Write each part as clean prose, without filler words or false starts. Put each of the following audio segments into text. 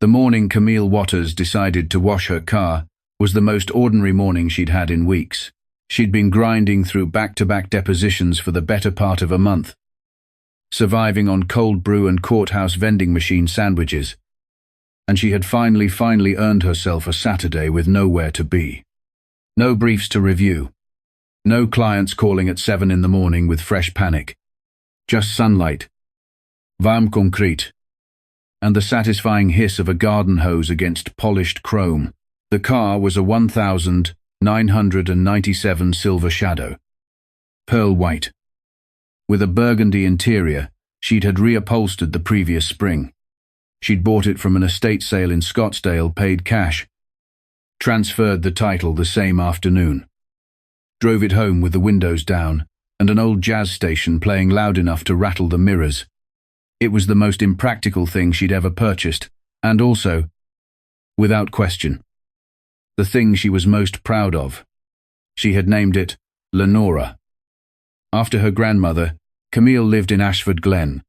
The morning Camille Waters decided to wash her car was the most ordinary morning she'd had in weeks. She'd been grinding through back-to-back depositions for the better part of a month, surviving on cold brew and courthouse vending machine sandwiches, and she had finally earned herself a Saturday with nowhere to be. No briefs to review. No clients calling at 7 in the morning with fresh panic. Just sunlight, warm concrete, and the satisfying hiss of a garden hose against polished chrome. The car was a 1997 Silver Shadow, pearl white, with a burgundy interior. She'd had reupholstered the previous spring. She'd bought it from an estate sale in Scottsdale, paid cash, transferred the title the same afternoon, drove it home with the windows down and an old jazz station playing loud enough to rattle the mirrors. It was the most impractical thing she'd ever purchased, and also, without question, the thing she was most proud of. She had named it Lenora, after her grandmother. Camille lived in Ashford Glen,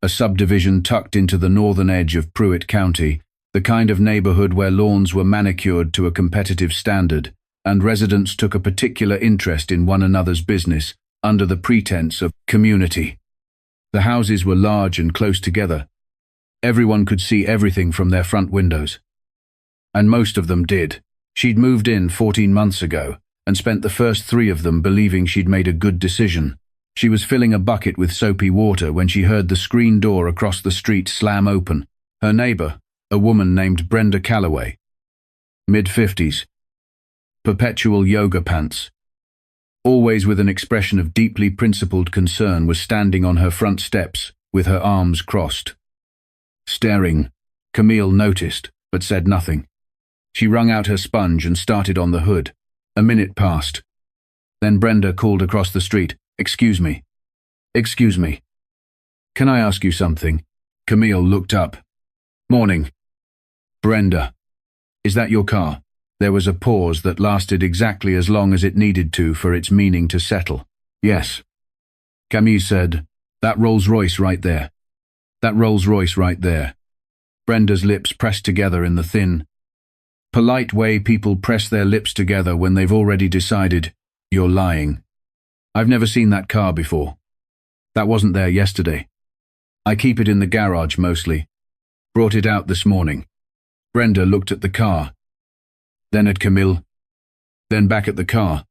a subdivision tucked into the northern edge of Pruitt County, the kind of neighborhood where lawns were manicured to a competitive standard, and residents took a particular interest in one another's business under the pretense of community. The houses were large and close together. Everyone could see everything from their front windows. And most of them did. She'd moved in 14 months ago and spent the first 3 of them believing she'd made a good decision. She was filling a bucket with soapy water when she heard the screen door across the street slam open. Her neighbor, a woman named Brenda Calloway, mid-50s, perpetual yoga pants, always with an expression of deeply principled concern, was standing on her front steps with her arms crossed. Staring, Camille noticed, but said nothing. She wrung out her sponge and started on the hood. A minute passed. Then Brenda called across the street, "Excuse me. Excuse me. Can I ask you something?" Camille looked up. "Morning." "Brenda, is that your car?" There was a pause that lasted exactly as long as it needed to for its meaning to settle. "Yes." Camille said, "That Rolls-Royce right there. That Rolls-Royce right there." Brenda's lips pressed together in the thin, polite way people press their lips together when they've already decided, "You're lying. I've never seen that car before. That wasn't there yesterday. I keep it in the garage mostly. Brought it out this morning." Brenda looked at the car, then at Camille, then back at the car.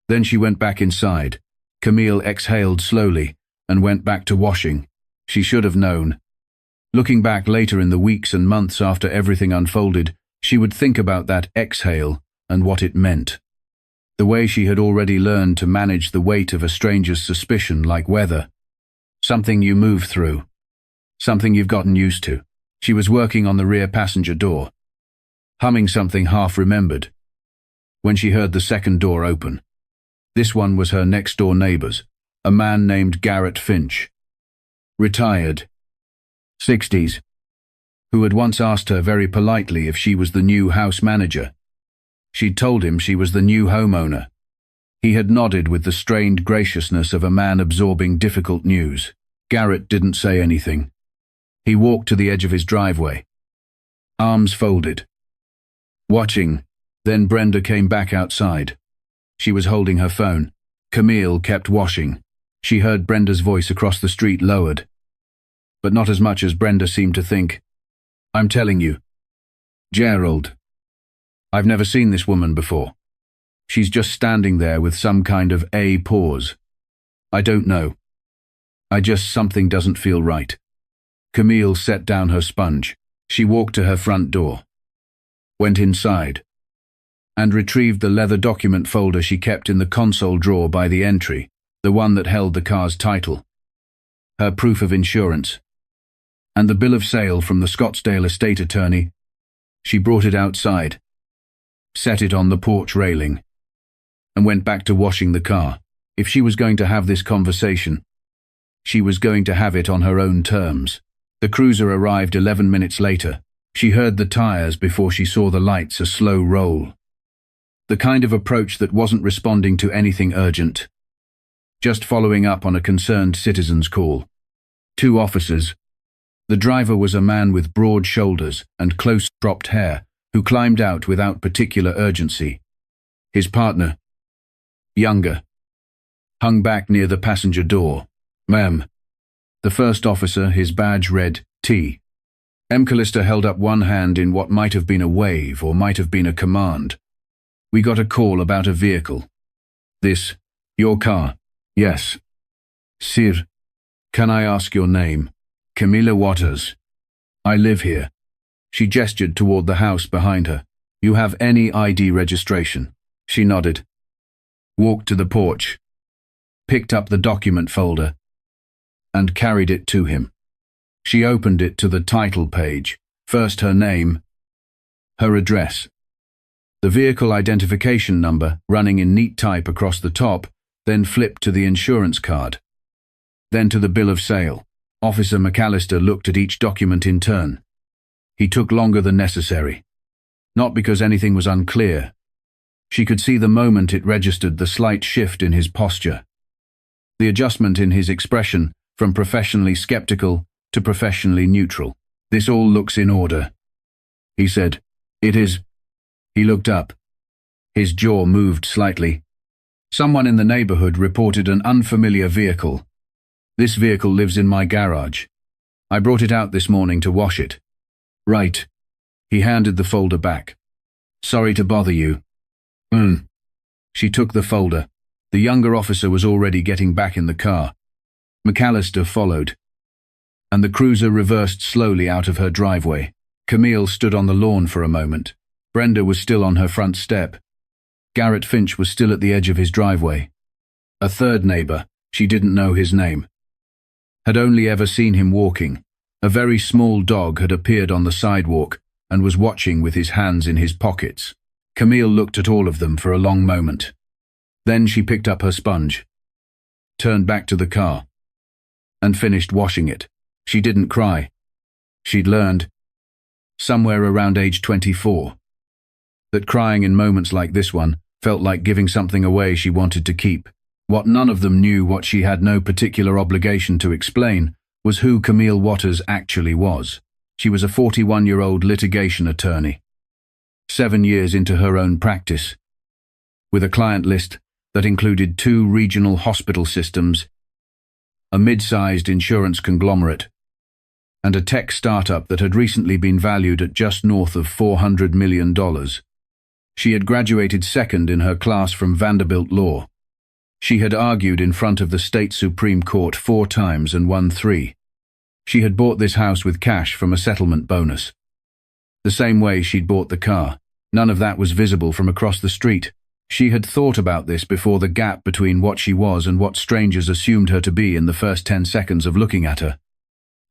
Then she went back inside. Camille exhaled slowly and went back to washing. She should have known. Looking back later in the weeks and months after everything unfolded, she would think about that exhale and what it meant. The way she had already learned to manage the weight of a stranger's suspicion like weather. Something you move through. Something you've gotten used to. She was working on the rear passenger door, humming something half-remembered, when she heard the second door open. This one was her next-door neighbor's, a man named Garrett Finch, retired, 60s, who had once asked her very politely if she was the new house manager. She'd told him she was the new homeowner. He had nodded with the strained graciousness of a man absorbing difficult news. Garrett didn't say anything. He walked to the edge of his driveway, arms folded, watching. Then Brenda came back outside. She was holding her phone. Camille kept washing. She heard Brenda's voice across the street lowered, but not as much as Brenda seemed to think. "I'm telling you, Gerald, I've never seen this woman before. She's just standing there with some kind of a pause. I don't know. Something doesn't feel right." Camille set down her sponge. She walked to her front door, went inside, and retrieved the leather document folder she kept in the console drawer by the entry, the one that held the car's title, her proof of insurance, and the bill of sale from the Scottsdale estate attorney. She brought it outside, set it on the porch railing, and went back to washing the car. If she was going to have this conversation, she was going to have it on her own terms. The cruiser arrived 11 minutes later. She heard the tires before she saw the lights, a slow roll. The kind of approach that wasn't responding to anything urgent, just following up on a concerned citizen's call. 2 officers, The driver was a man with broad shoulders and close-cropped hair, who climbed out without particular urgency. His partner, younger, hung back near the passenger door. "Ma'am." The first officer, his badge read T. Callister held up one hand in what might have been a wave or might have been a command. "We got a call about a vehicle." "This, your car?" "Yes." "Sir, can I ask your name?" "Camilla Waters." "I live here." She gestured toward the house behind her. "You have any ID registration?" She nodded. Walked to the porch, picked up the document folder, and carried it to him. She opened it to the title page. First her name, her address, the vehicle identification number running in neat type across the top, then flipped to the insurance card. Then to the bill of sale. Officer McAllister looked at each document in turn. He took longer than necessary. Not because anything was unclear. She could see the moment it registered the slight shift in his posture. The adjustment in his expression from professionally skeptical to professionally neutral. "This all looks in order," he said. "It is." He looked up. His jaw moved slightly. "Someone in the neighborhood reported an unfamiliar vehicle. This vehicle lives in my garage. I brought it out this morning to wash it." "Right." He handed the folder back. "Sorry to bother you." She took the folder. The younger officer was already getting back in the car. McAllister followed, and the cruiser reversed slowly out of her driveway. Camille stood on the lawn for a moment. Brenda was still on her front step. Garrett Finch was still at the edge of his driveway. A third neighbor, she didn't know his name, had only ever seen him walking. A very small dog had appeared on the sidewalk and was watching with his hands in his pockets. Camille looked at all of them for a long moment. Then she picked up her sponge, turned back to the car, and finished washing it. She didn't cry. She'd learned, somewhere around age 24, that crying in moments like this one felt like giving something away she wanted to keep. What none of them knew, what she had no particular obligation to explain, was who Camille Waters actually was. She was a 41-year-old litigation attorney, 7 years into her own practice, with a client list that included 2 regional hospital systems, a mid-sized insurance conglomerate, and a tech startup that had recently been valued at just north of $400 million. She had graduated second in her class from Vanderbilt Law. She had argued in front of the state Supreme Court 4 times and won 3. She had bought this house with cash from a settlement bonus. The same way she'd bought the car. None of that was visible from across the street. She had thought about this before, the gap between what she was and what strangers assumed her to be in the first 10 seconds of looking at her.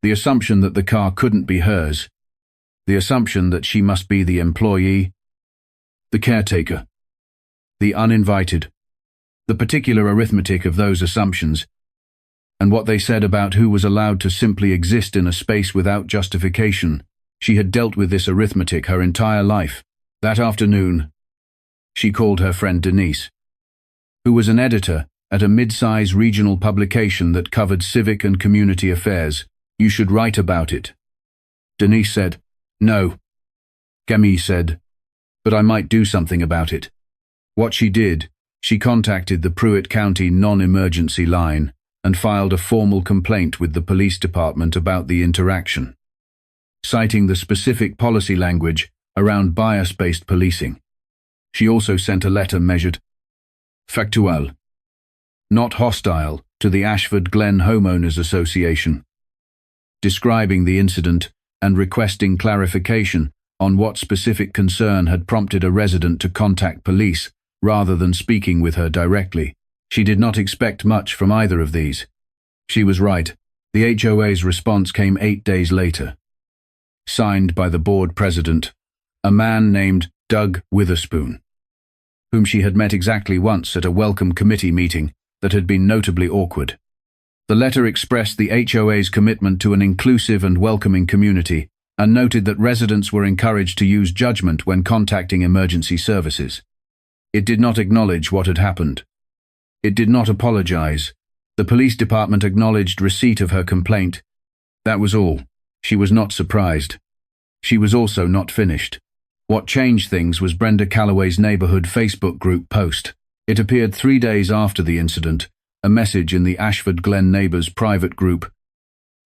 The assumption that the car couldn't be hers. The assumption that she must be the employee, the caretaker, the uninvited. The particular arithmetic of those assumptions, and what they said about who was allowed to simply exist in a space without justification. She had dealt with this arithmetic her entire life. That afternoon, she called her friend Denise, who was an editor at a mid-size regional publication that covered civic and community affairs. "You should write about it." Denise said, "No." Camille said, "But I might do something about it." What she did, she contacted the Pruitt County non-emergency line and filed a formal complaint with the police department about the interaction, citing the specific policy language around bias-based policing. She also sent a letter measured factual, not hostile, to the Ashford Glen Homeowners Association, describing the incident and requesting clarification on what specific concern had prompted a resident to contact police rather than speaking with her directly. She did not expect much from either of these. She was right. The HOA's response came 8 days later, signed by the board president, a man named Doug Witherspoon, whom she had met exactly once at a welcome committee meeting that had been notably awkward. The letter expressed the HOA's commitment to an inclusive and welcoming community and noted that residents were encouraged to use judgment when contacting emergency services. It did not acknowledge what had happened. It did not apologize. The police department acknowledged receipt of her complaint. That was all. She was not surprised. She was also not finished. What changed things was Brenda Calloway's neighborhood Facebook group post. It appeared 3 days after the incident, a message in the Ashford Glen Neighbors private group,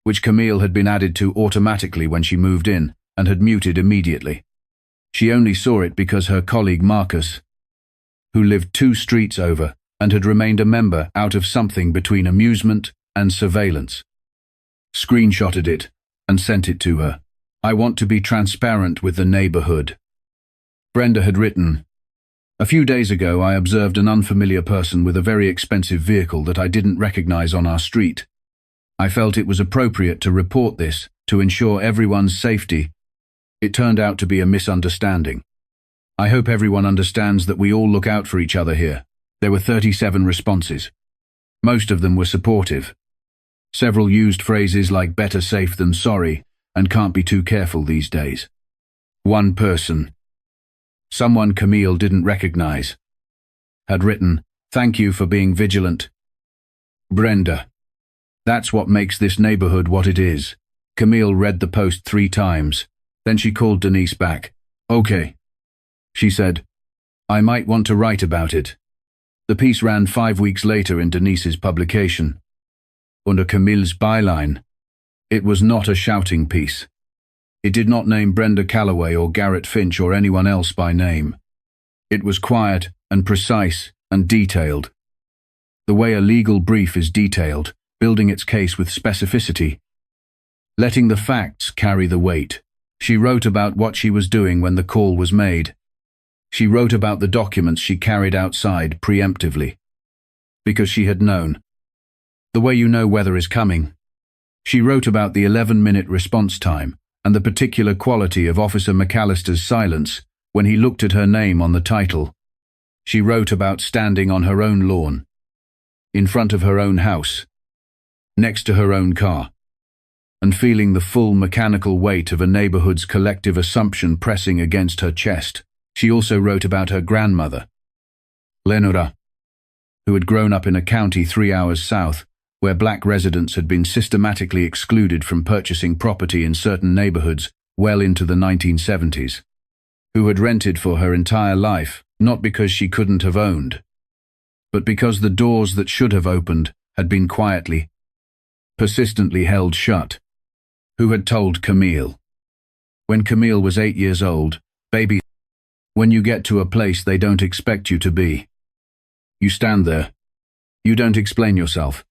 which Camille had been added to automatically when she moved in and had muted immediately. She only saw it because her colleague Marcus, who lived 2 streets over and had remained a member out of something between amusement and surveillance, screenshotted it and sent it to her. "I want to be transparent with the neighborhood." Brenda had written, "A few days ago I observed an unfamiliar person with a very expensive vehicle that I didn't recognize on our street. I felt it was appropriate to report this to ensure everyone's safety. It turned out to be a misunderstanding. I hope everyone understands that we all look out for each other here." There were 37 responses. Most of them were supportive. Several used phrases like "better safe than sorry" and "can't be too careful these days." One person, someone Camille didn't recognize, had written, "Thank you for being vigilant, Brenda. That's what makes this neighborhood what it is." Camille read the post 3 times. Then she called Denise back. "Okay," she said. "I might want to write about it." The piece ran 5 weeks later in Denise's publication, under Camille's byline. It was not a shouting piece. It did not name Brenda Calloway or Garrett Finch or anyone else by name. It was quiet and precise and detailed. The way a legal brief is detailed, building its case with specificity, letting the facts carry the weight. She wrote about what she was doing when the call was made. She wrote about the documents she carried outside preemptively, because she had known. The way you know weather is coming. She wrote about the 11-minute response time and the particular quality of Officer McAllister's silence when he looked at her name on the title. She wrote about standing on her own lawn, in front of her own house, next to her own car, and feeling the full mechanical weight of a neighborhood's collective assumption pressing against her chest. She also wrote about her grandmother, Lenora, who had grown up in a county 3 hours south, where black residents had been systematically excluded from purchasing property in certain neighborhoods well into the 1970s, who had rented for her entire life, not because she couldn't have owned, but because the doors that should have opened had been quietly, persistently held shut, who had told Camille. When Camille was 8 years old, "Baby, when you get to a place they don't expect you to be, you stand there. You don't explain yourself.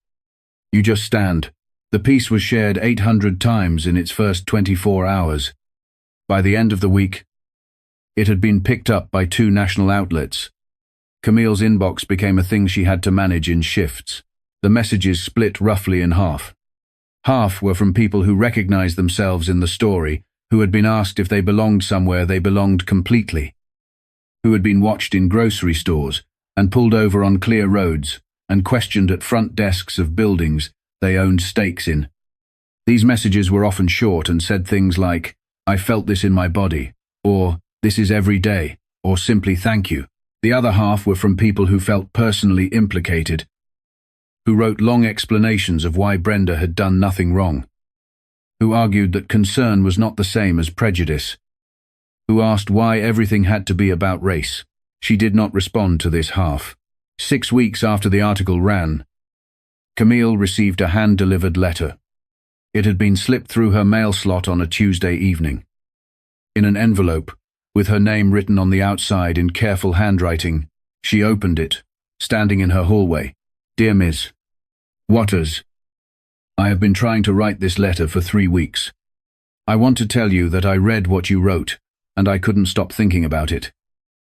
You just stand." The piece was shared 800 times in its first 24 hours. By the end of the week, it had been picked up by 2 national outlets. Camille's inbox became a thing she had to manage in shifts. The messages split roughly in half. Half were from people who recognized themselves in the story, who had been asked if they belonged somewhere they belonged completely, who had been watched in grocery stores and pulled over on clear roads and questioned at front desks of buildings they owned stakes in. These messages were often short and said things like, "I felt this in my body," or "This is every day," or simply "Thank you." The other half were from people who felt personally implicated, who wrote long explanations of why Brenda had done nothing wrong, who argued that concern was not the same as prejudice, who asked why everything had to be about race. She did not respond to this half. 6 weeks after the article ran, Camille received a hand-delivered letter. It had been slipped through her mail slot on a Tuesday evening. In an envelope, with her name written on the outside in careful handwriting, she opened it, standing in her hallway. "Dear Ms. Waters, I have been trying to write this letter for 3 weeks. I want to tell you that I read what you wrote, and I couldn't stop thinking about it.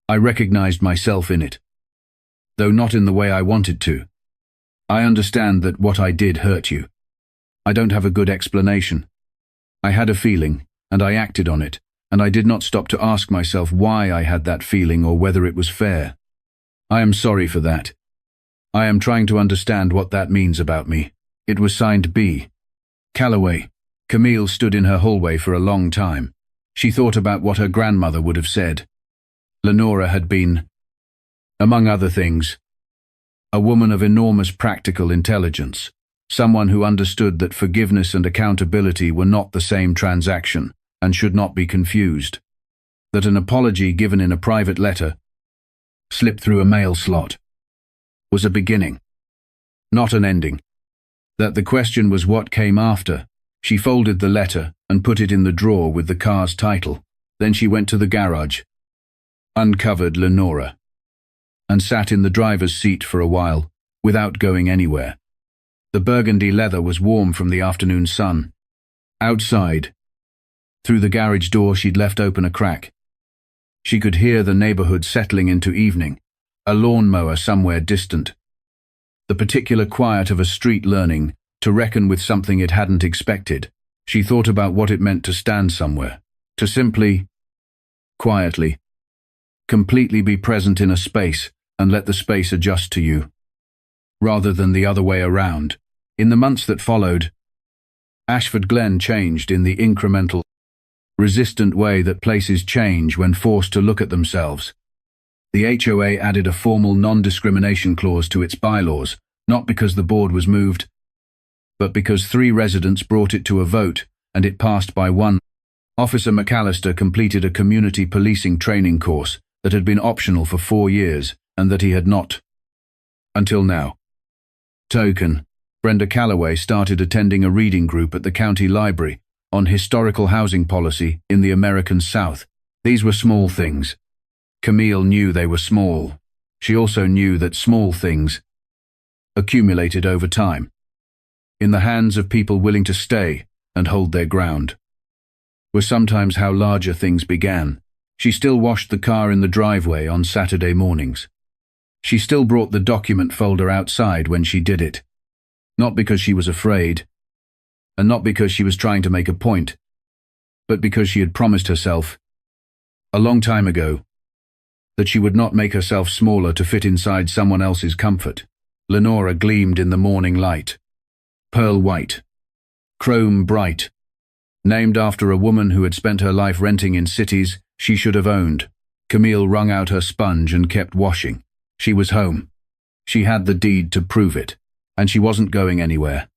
I recognized myself in it, though not in the way I wanted to. I understand that what I did hurt you. I don't have a good explanation. I had a feeling, and I acted on it, and I did not stop to ask myself why I had that feeling or whether it was fair. I am sorry for that. I am trying to understand what that means about me." It was signed B. Calloway. Camille stood in her hallway for a long time. She thought about what her grandmother would have said. Lenora had been, among other things, a woman of enormous practical intelligence, Someone who understood that forgiveness and accountability were not the same transaction and should not be confused. That an apology given in a private letter, slipped through a mail slot, was a beginning, not an ending. That the question was what came after. She folded the letter and put it in the drawer with the car's title. Then she went to the garage, uncovered Lenora, and sat in the driver's seat for a while, without going anywhere. The burgundy leather was warm from the afternoon sun. Outside, through the garage door she'd left open a crack, she could hear the neighborhood settling into evening, a lawnmower somewhere distant. The particular quiet of a street learning to reckon with something it hadn't expected. She thought about what it meant to stand somewhere, to simply, quietly, completely be present in a space and let the space adjust to you, rather than the other way around. In the months that followed, Ashford Glen changed in the incremental, resistant way that places change when forced to look at themselves. The HOA added a formal non-discrimination clause to its bylaws, not because the board was moved, but because 3 residents brought it to a vote, and it passed by 1. Officer McAllister completed a community policing training course that had been optional for 4 years, and that he had not, until now. Token, Brenda Calloway started attending a reading group at the county library on historical housing policy in the American South. These were small things. Camille knew they were small. She also knew that small things accumulated over time, in the hands of people willing to stay and hold their ground, were sometimes how larger things began. She still washed the car in the driveway on Saturday mornings. She still brought the document folder outside when she did it, not because she was afraid, and not because she was trying to make a point, but because she had promised herself, a long time ago, that she would not make herself smaller to fit inside someone else's comfort. Lenora gleamed in the morning light. Pearl white, chrome bright, named after a woman who had spent her life renting in cities she should have owned. Camille wrung out her sponge and kept washing. She was home. She had the deed to prove it, and she wasn't going anywhere.